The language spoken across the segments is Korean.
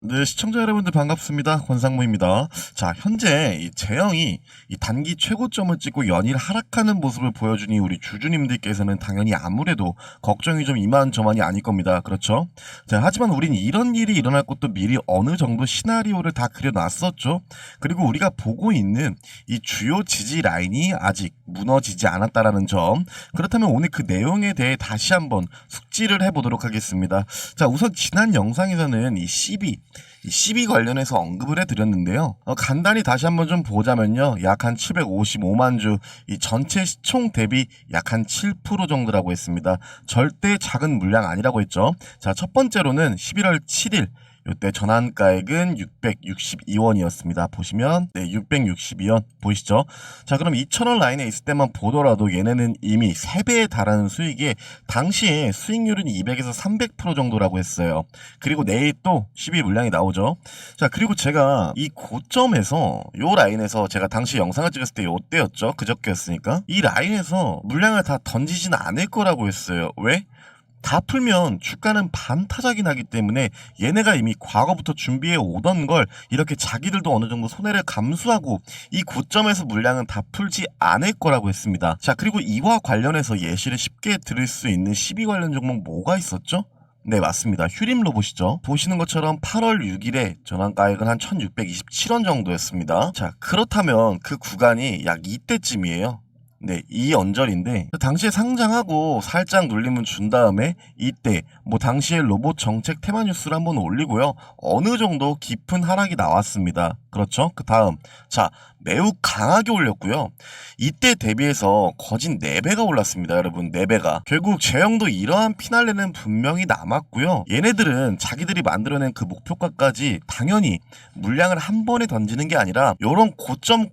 네, 시청자 여러분들 반갑습니다. 권상무입니다. 자, 현재 이 제형이 이 단기 최고점을 찍고 연일 하락하는 모습을 보여주니 우리 주주님들께서는 당연히 아무래도 걱정이 좀 이만저만이 아닐 겁니다. 그렇죠? 자, 하지만 우린 이런 일이 일어날 것도 미리 어느 정도 시나리오를 다 그려놨었죠. 그리고 우리가 보고 있는 이 주요 지지 라인이 아직 무너지지 않았다라는 점. 그렇다면 오늘 그 내용에 대해 다시 한번 숙지를 해보도록 하겠습니다. 자, 우선 지난 영상에서는 이 CB 관련해서 언급을 해드렸는데요. 간단히 다시 한번 좀 보자면요. 약 한 755만 주, 이 전체 시총 대비 약 한 7% 정도라고 했습니다. 절대 작은 물량 아니라고 했죠. 자, 첫 번째로는 11월 7일, 이때 전환가액은 662원이었습니다. 보시면 662원 보이시죠? 자, 그럼 2,000원 라인에 있을 때만 보더라도 얘네는 이미 3배에 달하는 수익에 당시에 수익률은 200에서 300% 정도라고 했어요. 그리고 내일 또 12 물량이 나오죠. 자, 그리고 제가 이 고점에서 요 라인에서 제가 당시 영상을 찍었을 때 요때였죠. 그저께였으니까 이 라인에서 물량을 다 던지진 않을 거라고 했어요. 왜? 다 풀면 주가는 반타작이 나기 때문에 얘네가 이미 과거부터 준비해 오던 걸 이렇게 자기들도 어느 정도 손해를 감수하고 이 고점에서 물량은 다 풀지 않을 거라고 했습니다. 자, 그리고 이와 관련해서 예시를 쉽게 들을 수 있는 12 관련 종목 뭐가 있었죠? 네, 맞습니다. 휴림 로봇이죠. 보시는 것처럼 8월 6일에 전환가액은 한 1627원 정도였습니다. 자, 그렇다면 그 구간이 약 이때쯤이에요. 네, 이 언저리인데 당시에 상장하고 살짝 눌림을 준 다음에 이때 뭐 당시에 로봇 정책 테마 뉴스를 한번 올리고요. 어느 정도 깊은 하락이 나왔습니다. 그렇죠? 그 다음 자, 매우 강하게 올렸고요. 이때 대비해서 거진 4배가 올랐습니다. 여러분, 4배가. 결국 제형도 이러한 피날레는 분명히 남았고요. 얘네들은 자기들이 만들어낸 그 목표가까지 당연히 물량을 한 번에 던지는 게 아니라 요런 고점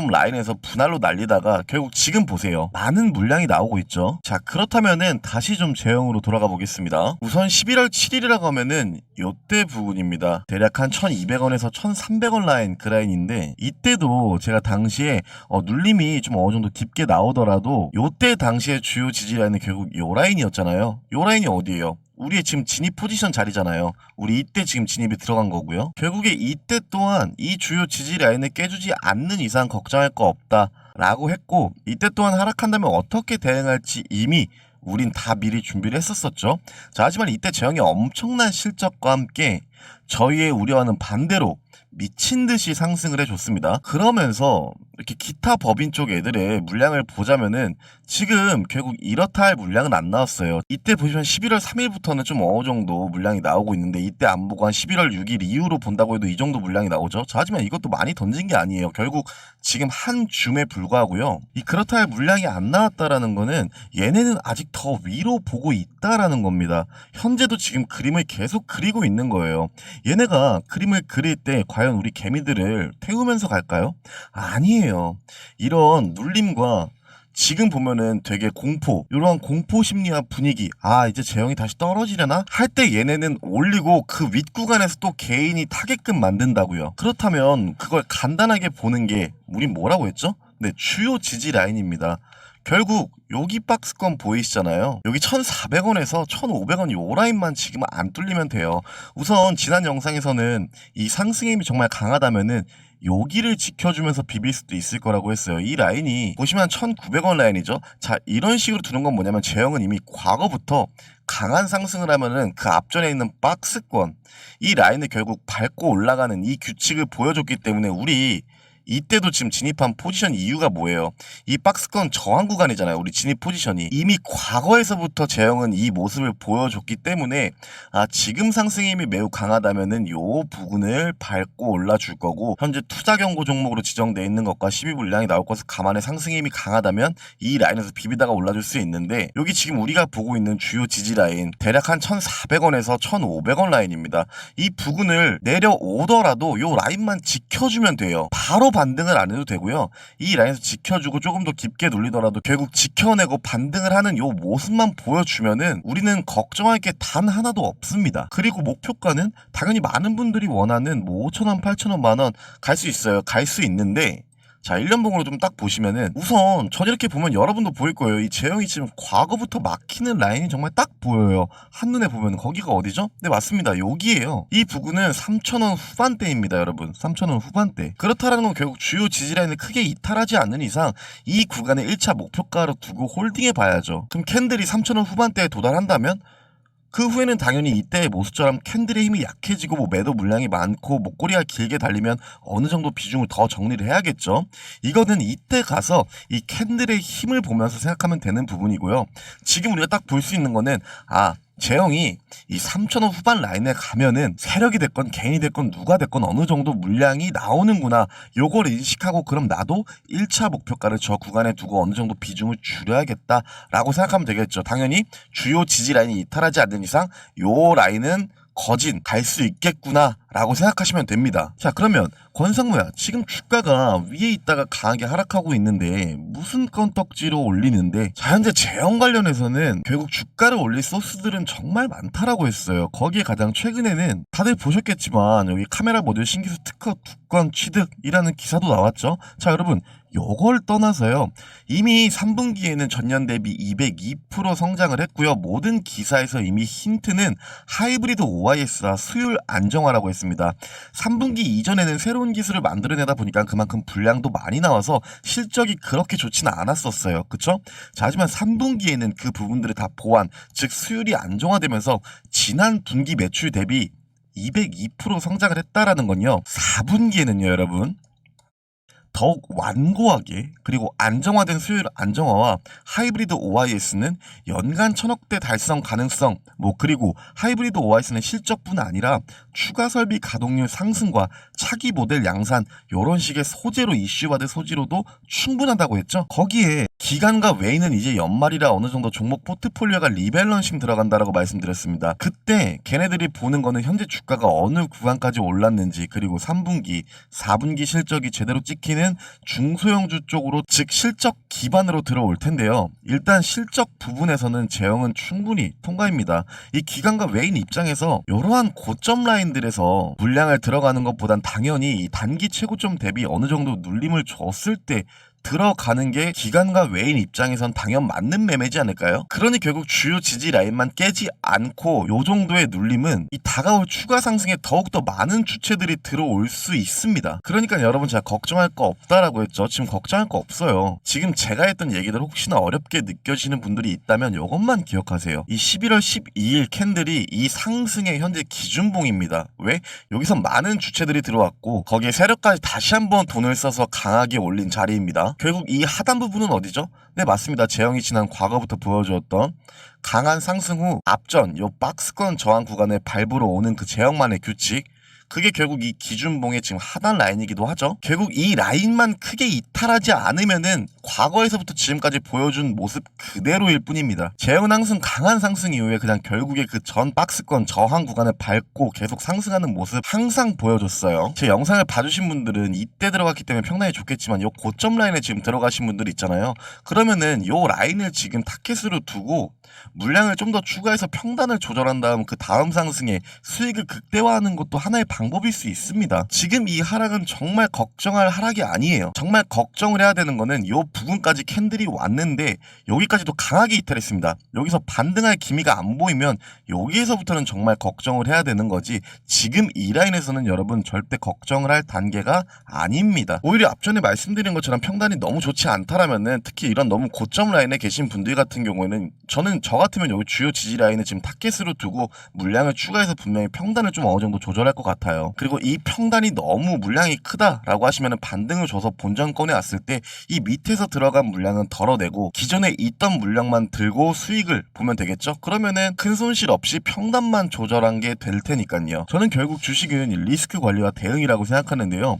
라인에서 분할로 날리다가 결국 지금 보세요. 많은 물량이 나오고 있죠. 자, 그렇다면은 다시 좀 제형으로 돌아가 보겠습니다. 우선 11월 7일이라고 하면은 요때 부근입니다. 대략 한 1200원에서 1300원 라인, 그 라인인데 이때도 제가 당시에 눌림이 좀 어느 정도 깊게 나오더라도 요때 당시에 주요 지지 라인은 결국 요 라인이었잖아요. 요 라인이 어디예요? 우리의 지금 진입 포지션 자리잖아요. 우리 이때 지금 진입이 들어간 거고요. 결국에 이때 또한 이 주요 지지 라인을 깨주지 않는 이상 걱정할 거 없다 라고 했고, 이때 또한 하락한다면 어떻게 대응할지 이미 우린 다 미리 준비를 했었었죠. 자, 하지만 이때 제형이 엄청난 실적과 함께 저희의 우려와는 반대로 미친 듯이 상승을 해줬습니다. 그러면서 이렇게 기타 법인 쪽 애들의 물량을 보자면은 지금 결국 이렇다 할 물량은 안 나왔어요. 이때 보시면 11월 3일부터는 좀 어느 정도 물량이 나오고 있는데 이때 안 보고 한 11월 6일 이후로 본다고 해도 이 정도 물량이 나오죠. 자, 하지만 이것도 많이 던진 게 아니에요. 결국 지금 한 줌에 불과하고요. 이 그렇다 할 물량이 안 나왔다라는 거는 얘네는 아직 더 위로 보고 있다라는 겁니다. 현재도 지금 그림을 계속 그리고 있는 거예요. 얘네가 그림을 그릴 때 과연 우리 개미들을 태우면서 갈까요? 아니에요. 이런 눌림과 지금 보면은 되게 이러한 공포 심리와 분위기, 이제 제형이 다시 떨어지려나? 할 때 얘네는 올리고 그 윗구간에서 또 개인이 타게끔 만든다고요. 그렇다면 그걸 간단하게 보는 게 우린 뭐라고 했죠? 네, 주요 지지 라인입니다. 결국 여기 박스권 보이시잖아요. 여기 1,400원에서 1,500원 요 라인만 지금 안 뚫리면 돼요. 우선 지난 영상에서는 이 상승의 힘이 정말 강하다면은 여기를 지켜주면서 비빌 수도 있을 거라고 했어요. 이 라인이 보시면 1,900원 라인이죠. 자, 이런 식으로 두는 건 뭐냐면 제형은 이미 과거부터 강한 상승을 하면은 그 앞전에 있는 박스권, 이 라인을 결국 밟고 올라가는 이 규칙을 보여줬기 때문에 우리 이때도 지금 진입한 포지션 이유가 뭐예요? 이 박스권 저항 구간이잖아요. 우리 진입 포지션이 이미 과거에서부터 제형은 이 모습을 보여줬기 때문에 지금 상승 힘이 매우 강하다면은 요 부분을 밟고 올라줄 거고, 현재 투자 경고 종목으로 지정되어 있는 것과 12 물량이 나올 것을 감안해 상승 힘이 강하다면 이 라인에서 비비다가 올라줄 수 있는데, 여기 지금 우리가 보고 있는 주요 지지 라인 대략 한 1,400원에서 1,500원 라인입니다. 이 부근을 내려오더라도 요 라인만 지켜주면 돼요. 바로 반등을 안 해도 되고요. 이 라인에서 지켜주고 조금 더 깊게 눌리더라도 결국 지켜내고 반등을 하는 요 모습만 보여주면은 우리는 걱정할 게 단 하나도 없습니다. 그리고 목표가는 당연히 많은 분들이 원하는 뭐 5,000원, 8,000원, 만원 갈 수 있어요. 갈 수 있는데 자, 1년봉으로 좀 딱 보시면은 우선 전 이렇게 보면 여러분도 보일 거예요. 이 제형이 지금 과거부터 막히는 라인이 정말 딱 보여요. 한눈에 보면 거기가 어디죠? 네, 맞습니다. 여기에요. 이 부근은 3,000원 후반대입니다, 여러분. 3,000원 후반대. 그렇다라는 건 결국 주요 지지 라인을 크게 이탈하지 않는 이상 이 구간을 1차 목표가로 두고 홀딩해 봐야죠. 그럼 캔들이 3,000원 후반대에 도달한다면 그 후에는 당연히 이때의 모습처럼 캔들의 힘이 약해지고 뭐 매도 물량이 많고 목걸이가 길게 달리면 어느 정도 비중을 더 정리를 해야겠죠. 이거는 이때 가서 이 캔들의 힘을 보면서 생각하면 되는 부분이고요. 지금 우리가 딱 볼 수 있는 거는 제형이 이 3,000원 후반 라인에 가면은 세력이 됐건 개인이 됐건 누가 됐건 어느 정도 물량이 나오는구나, 요걸 인식하고 그럼 나도 1차 목표가를 저 구간에 두고 어느 정도 비중을 줄여야겠다라고 생각하면 되겠죠. 당연히 주요 지지 라인이 이탈하지 않는 이상 요 라인은 거진 갈 수 있겠구나 라고 생각하시면 됩니다. 자, 그러면 권상무야, 지금 주가가 위에 있다가 강하게 하락하고 있는데 무슨 건떡지로 올리는데, 자, 현재 제형 관련해서는 결국 주가를 올릴 소스들은 정말 많다라고 했어요. 거기에 가장 최근에는 다들 보셨겠지만 여기 카메라 모듈 신기술 특허 2건 취득이라는 기사도 나왔죠. 자, 여러분, 요걸 떠나서요, 이미 3분기에는 전년 대비 202% 성장을 했고요. 모든 기사에서 이미 힌트는 하이브리드 OIS와 수율 안정화라고 했습니다. 3분기 이전에는 새로운 기술을 만들어내다 보니까 그만큼 분량도 많이 나와서 실적이 그렇게 좋지는 않았었어요. 그쵸? 자, 하지만 3분기에는 그 부분들을 다 보완, 즉 수율이 안정화되면서 지난 분기 매출 대비 202% 성장을 했다라는 건요, 4분기에는요 여러분, 더욱 완고하게 그리고 안정화된 수율 안정화와 하이브리드 OIS는 연간 1,000억대 달성 가능성, 그리고 하이브리드 OIS는 실적뿐 아니라 추가 설비 가동률 상승과 차기 모델 양산, 요런 식의 소재로 이슈화된 소지로도 충분하다고 했죠. 거기에 기간과 외인은 이제 연말이라 어느 정도 종목 포트폴리오가 리밸런싱 들어간다라고 말씀드렸습니다. 그때 걔네들이 보는 거는 현재 주가가 어느 구간까지 올랐는지, 그리고 3분기, 4분기 실적이 제대로 찍히는 중소형주 쪽으로, 즉 실적 기반으로 들어올 텐데요. 일단 실적 부분에서는 제형은 충분히 통과입니다. 이 기간과 외인 입장에서 이러한 고점 라인들에서 물량을 들어가는 것보단 당연히 이 단기 최고점 대비 어느 정도 눌림을 줬을 때 들어가는 게 기간과 외인 입장에선 당연 맞는 매매지 않을까요? 그러니 결국 주요 지지 라인만 깨지 않고 요 정도의 눌림은 이 다가올 추가 상승에 더욱더 많은 주체들이 들어올 수 있습니다. 그러니까 여러분, 제가 걱정할 거 없다라고 했죠. 지금 걱정할 거 없어요. 지금 제가 했던 얘기들 혹시나 어렵게 느껴지는 분들이 있다면 이것만 기억하세요. 이 11월 12일 캔들이 이 상승의 현재 기준봉입니다. 왜? 여기서 많은 주체들이 들어왔고 거기에 세력까지 다시 한번 돈을 써서 강하게 올린 자리입니다. 결국 이 하단 부분은 어디죠? 네, 맞습니다. 제형이 지난 과거부터 보여주었던 강한 상승 후 앞전 요 박스권 저항 구간을 밟으러 오는 그 제형만의 규칙, 그게 결국 이 기준봉의 지금 하단 라인이기도 하죠. 결국 이 라인만 크게 이탈하지 않으면은 과거에서부터 지금까지 보여준 모습 그대로일 뿐입니다. 제형은 항상 강한 상승 이후에 그냥 결국에 그 전 박스권 저항 구간을 밟고 계속 상승하는 모습 항상 보여줬어요. 제 영상을 봐주신 분들은 이때 들어갔기 때문에 평단이 좋겠지만 요 고점 라인에 지금 들어가신 분들 있잖아요. 그러면은 요 라인을 지금 타켓으로 두고 물량을 좀 더 추가해서 평단을 조절한 다음 그 다음 상승에 수익을 극대화하는 것도 하나의 방법일 수 있습니다. 지금 이 하락은 정말 걱정할 하락이 아니에요. 정말 걱정을 해야 되는 거는 요 부분까지 캔들이 왔는데 여기까지도 강하게 이탈했습니다. 여기서 반등할 기미가 안 보이면 여기에서부터는 정말 걱정을 해야 되는 거지, 지금 이 라인에서는 여러분 절대 걱정을 할 단계가 아닙니다. 오히려 앞전에 말씀드린 것처럼 평단이 너무 좋지 않다라면은, 특히 이런 너무 고점 라인에 계신 분들 같은 경우에는 저 같으면 여기 주요 지지 라인을 지금 타켓으로 두고 물량을 추가해서 분명히 평단을 좀 어느 정도 조절할 것 같아요. 그리고 이 평단이 너무 물량이 크다라고 하시면은 반등을 줘서 본전 꺼내 왔을 때 이 밑에서 들어간 물량은 덜어내고 기존에 있던 물량만 들고 수익을 보면 되겠죠? 그러면은 큰 손실 없이 평단만 조절한 게 될 테니까요. 저는 결국 주식은 리스크 관리와 대응이라고 생각하는데요.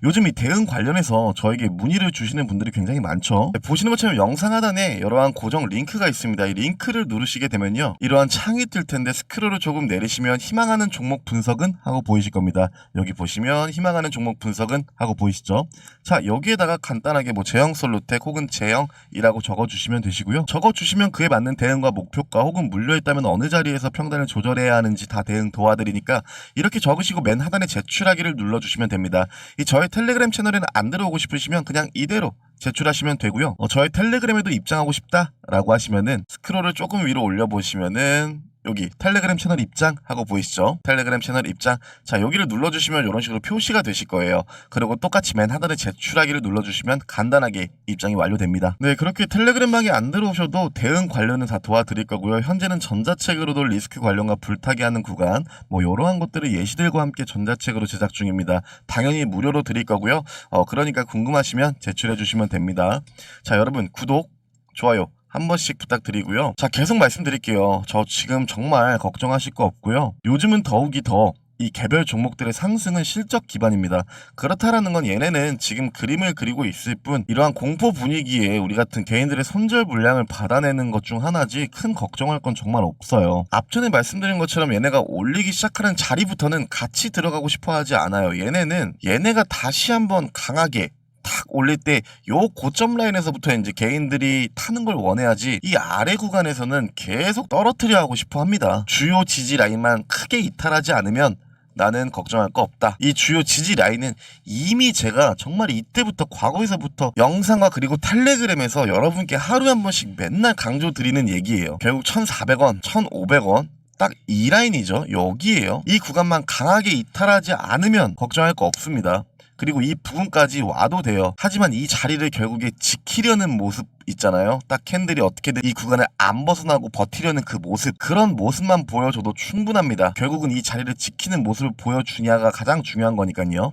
요즘 이 대응 관련해서 저에게 문의를 주시는 분들이 굉장히 많죠. 보시는 것처럼 영상 하단에 여러한 고정 링크가 있습니다. 이 링크를 누르시게 되면요, 이러한 창이 뜰 텐데 스크롤을 조금 내리시면 희망하는 종목 분석은 하고 보이실 보이실 겁니다. 여기 보시면 희망하는 종목 분석은 하고 보이시죠? 자, 여기에다가 간단하게 뭐 제형 솔루텍 혹은 제형이라고 적어주시면 되시고요. 적어주시면 그에 맞는 대응과 목표가 혹은 물려있다면 어느 자리에서 평단을 조절해야 하는지 다 대응 도와드리니까 이렇게 적으시고 맨 하단에 제출하기를 눌러주시면 됩니다. 이 저의 텔레그램 채널에는 안 들어오고 싶으시면 그냥 이대로 제출하시면 되고요. 저희 텔레그램에도 입장하고 싶다라고 하시면은 스크롤을 조금 위로 올려보시면은 여기 텔레그램 채널 입장 하고 보이시죠? 텔레그램 채널 입장. 자, 여기를 눌러주시면 이런 식으로 표시가 되실 거예요. 그리고 똑같이 맨 하단에 제출하기를 눌러주시면 간단하게 입장이 완료됩니다. 네, 그렇게 텔레그램방에 안 들어오셔도 대응 관련은 다 도와드릴 거고요. 현재는 전자책으로도 리스크 관련과 불타기 하는 구간 뭐 이러한 것들을 예시들과 함께 전자책으로 제작 중입니다. 당연히 무료로 드릴 거고요. 그러니까 궁금하시면 제출해 주시면 됩니다. 자, 여러분 구독, 좋아요 한 번씩 부탁드리고요. 자, 계속 말씀드릴게요. 저 지금 정말 걱정하실 거 없고요. 요즘은 더욱이 더 이 개별 종목들의 상승은 실적 기반입니다. 그렇다라는 건 얘네는 지금 그림을 그리고 있을 뿐 이러한 공포 분위기에 우리 같은 개인들의 손절 물량을 받아내는 것 중 하나지 큰 걱정할 건 정말 없어요. 앞전에 말씀드린 것처럼 얘네가 올리기 시작하는 자리부터는 같이 들어가고 싶어 하지 않아요. 얘네가 다시 한번 강하게 탁 올릴 때 요 고점 라인에서부터 이제 개인들이 타는 걸 원해야지 이 아래 구간에서는 계속 떨어뜨려 하고 싶어 합니다. 주요 지지 라인만 크게 이탈하지 않으면 나는 걱정할 거 없다. 이 주요 지지 라인은 이미 제가 정말 이때부터 과거에서부터 영상과 그리고 텔레그램에서 여러분께 하루에 한 번씩 맨날 강조 드리는 얘기예요. 결국 1,400원, 1,500원 딱 이 라인이죠. 여기에요. 이 구간만 강하게 이탈하지 않으면 걱정할 거 없습니다. 그리고 이 부분까지 와도 돼요. 하지만 이 자리를 결국에 지키려는 모습 있잖아요. 딱 캔들이 어떻게든 이 구간을 안 벗어나고 버티려는 그 모습, 그런 모습만 보여줘도 충분합니다. 결국은 이 자리를 지키는 모습을 보여주냐가 가장 중요한 거니까요.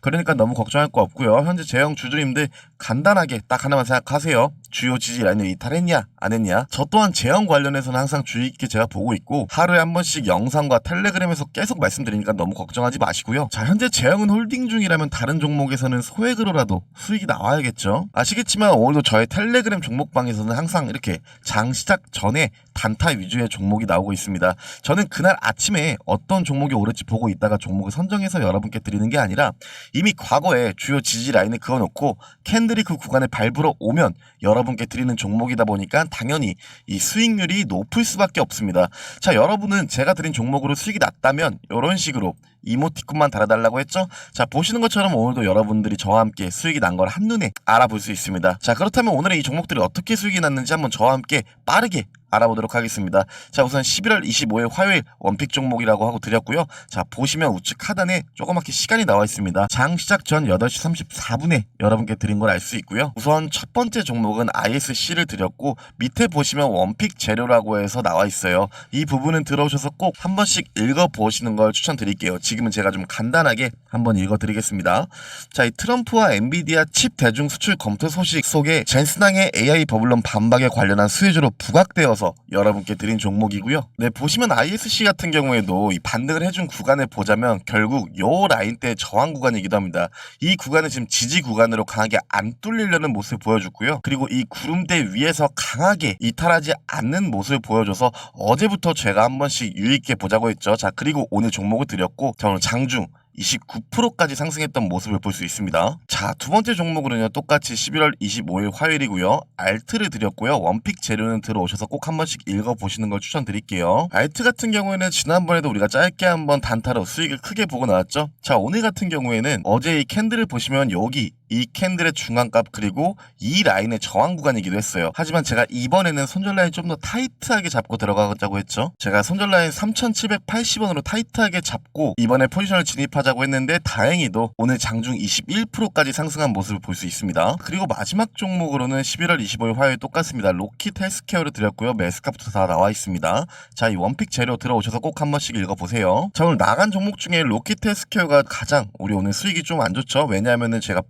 그러니까 너무 걱정할 거 없고요. 현재 제형 주주님들 간단하게 딱 하나만 생각하세요. 주요 지지 라인을 이탈했냐 안 했냐. 저 또한 제형 관련해서는 항상 주의 있게 제가 보고 있고 하루에 한 번씩 영상과 텔레그램에서 계속 말씀드리니까 너무 걱정하지 마시고요. 자, 현재 제형은 홀딩 중이라면 다른 종목에서는 소액으로라도 수익이 나와야겠죠. 아시겠지만 오늘도 저의 텔레그램 종목방에서는 항상 이렇게 장 시작 전에 단타 위주의 종목이 나오고 있습니다. 저는 그날 아침에 어떤 종목이 오를지 보고 있다가 종목을 선정해서 여러분께 드리는 게 아니라 이미 과거에 주요 지지 라인을 그어놓고 캔들이 그 구간에 밟으러 오면 여러분께 드리는 종목이다 보니까 당연히 이 수익률이 높을 수밖에 없습니다. 자, 여러분은 제가 드린 종목으로 수익이 났다면 이런 식으로 이모티콘만 달아달라고 했죠? 자, 보시는 것처럼 오늘도 여러분들이 저와 함께 수익이 난 걸 한눈에 알아볼 수 있습니다. 자, 그렇다면 오늘의 이 종목들이 어떻게 수익이 났는지 한번 저와 함께 빠르게 알아보도록 하겠습니다. 자, 우선 11월 25일 화요일 원픽 종목이라고 하고 드렸고요. 자, 보시면 우측 하단에 조그맣게 시간이 나와 있습니다. 장 시작 전 8시 34분에 여러분께 드린 걸 알 수 있고요. 우선 첫 번째 종목은 ISC를 드렸고 밑에 보시면 원픽 재료라고 해서 나와 있어요. 이 부분은 들어오셔서 꼭 한 번씩 읽어보시는 걸 추천드릴게요. 지금은 제가 좀 간단하게 한번 읽어드리겠습니다. 자, 이 트럼프와 엔비디아 칩 대중 수출 검토 소식 속에 젠슨항의 AI 버블론 반박에 관련한 수혜주로 부각되어서 여러분께 드린 종목이고요. 네, 보시면 ISC 같은 경우에도 이 반등을 해준 구간을 보자면 결국 요 라인대 저항 구간이기도 합니다. 이 구간은 지금 지지 구간으로 강하게 안 뚫리려는 모습을 보여줬고요. 그리고 이 구름대 위에서 강하게 이탈하지 않는 모습을 보여줘서 어제부터 제가 한 번씩 유의있게 보자고 했죠. 자, 그리고 오늘 종목을 드렸고 자, 오늘 장중 29%까지 상승했던 모습을 볼 수 있습니다. 자, 두 번째 종목으로는요, 똑같이 11월 25일 화요일이고요. 알트를 드렸고요. 원픽 재료는 들어오셔서 꼭 한 번씩 읽어보시는 걸 추천드릴게요. 알트 같은 경우에는 지난번에도 우리가 짧게 한번 단타로 수익을 크게 보고 나왔죠. 자, 오늘 같은 경우에는 어제 이 캔들을 보시면 여기 이 캔들의 중간값 그리고 이 라인의 저항 구간이기도 했어요. 하지만 제가 이번에는 손절 라인 좀 더 타이트하게 잡고 들어가자고 했죠. 제가 손절 라인 3,780원으로 타이트하게 잡고 이번에 포지션을 진입하자고 했는데 다행히도 오늘 장중 21%까지 상승한 모습을 볼 수 있습니다. 그리고 마지막 종목으로는 11월 25일 화요일 똑같습니다. 로킷 헬스케어를 드렸고요. 매스값도 다 나와 있습니다. 자, 이 원픽 재료 들어오셔서 꼭 한 번씩 읽어보세요. 자, 오늘 나간 종목 중에 로킷 헬스케어가 가장 우리 오늘 수익이 좀 안 좋죠. 왜냐하면은 제가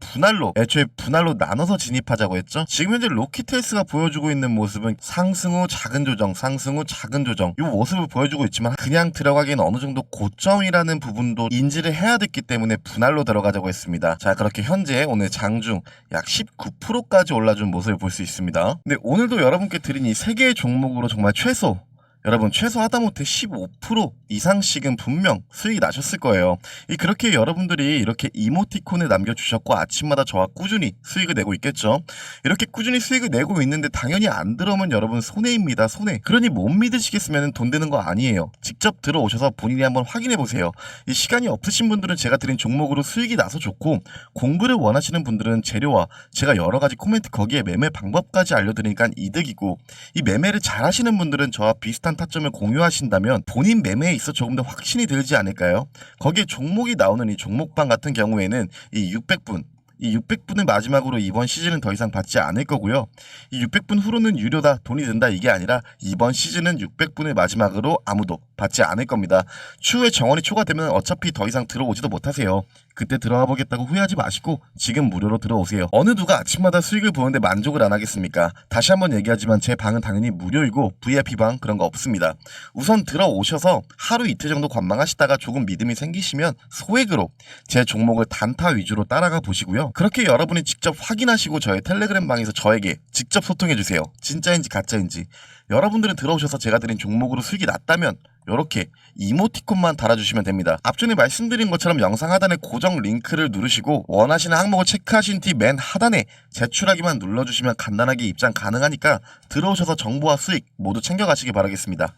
애초에 분할로 나눠서 진입하자고 했죠. 지금 현재 로키텔스가 보여주고 있는 모습은 상승 후 작은 조정, 상승 후 작은 조정 이 모습을 보여주고 있지만 그냥 들어가기엔 어느 정도 고점이라는 부분도 인지를 해야 됐기 때문에 분할로 들어가자고 했습니다. 자, 그렇게 현재 오늘 장중 약 19%까지 올라준 모습을 볼 수 있습니다. 근데 오늘도 여러분께 드린 이 3개의 종목으로 정말 최소 여러분 최소 하다못해 15% 이상씩은 분명 수익이 나셨을 거예요. 그렇게 여러분들이 이렇게 이모티콘을 남겨주셨고 아침마다 저와 꾸준히 수익을 내고 있겠죠. 이렇게 꾸준히 수익을 내고 있는데 당연히 안 들어오면 여러분 손해입니다. 손해. 그러니 못 믿으시겠으면 돈 드는 거 아니에요. 직접 들어오셔서 본인이 한번 확인해 보세요. 시간이 없으신 분들은 제가 드린 종목으로 수익이 나서 좋고, 공부를 원하시는 분들은 재료와 제가 여러 가지 코멘트 거기에 매매 방법까지 알려드리니까 이득이고, 이 매매를 잘 하시는 분들은 저와 비슷한 타점을 공유하신다면 본인 매매에 있어 조금 더 확신이 들지 않을까요? 거기에 종목이 나오는 이 종목방 같은 경우에는 이 600분, 이 600분을 마지막으로 이번 시즌은 더 이상 받지 않을 거고요. 이 600분 후로는 유료다, 돈이 든다 이게 아니라 이번 시즌은 600분을 마지막으로 아무도 받지 않을 겁니다. 추후에 정원이 초과되면 어차피 더 이상 들어오지도 못하세요. 그때 들어와 보겠다고 후회하지 마시고 지금 무료로 들어오세요. 어느 누가 아침마다 수익을 보는데 만족을 안 하겠습니까? 다시 한번 얘기하지만 제 방은 당연히 무료이고 VIP 방 그런 거 없습니다. 우선 들어오셔서 하루 이틀 정도 관망하시다가 조금 믿음이 생기시면 소액으로 제 종목을 단타 위주로 따라가 보시고요. 그렇게 여러분이 직접 확인하시고 저의 텔레그램 방에서 저에게 직접 소통해주세요. 진짜인지 가짜인지. 여러분들은 들어오셔서 제가 드린 종목으로 수익이 났다면 이렇게 이모티콘만 달아주시면 됩니다. 앞전에 말씀드린 것처럼 영상 하단에 고정 링크를 누르시고 원하시는 항목을 체크하신 뒤 맨 하단에 제출하기만 눌러주시면 간단하게 입장 가능하니까 들어오셔서 정보와 수익 모두 챙겨가시기 바라겠습니다.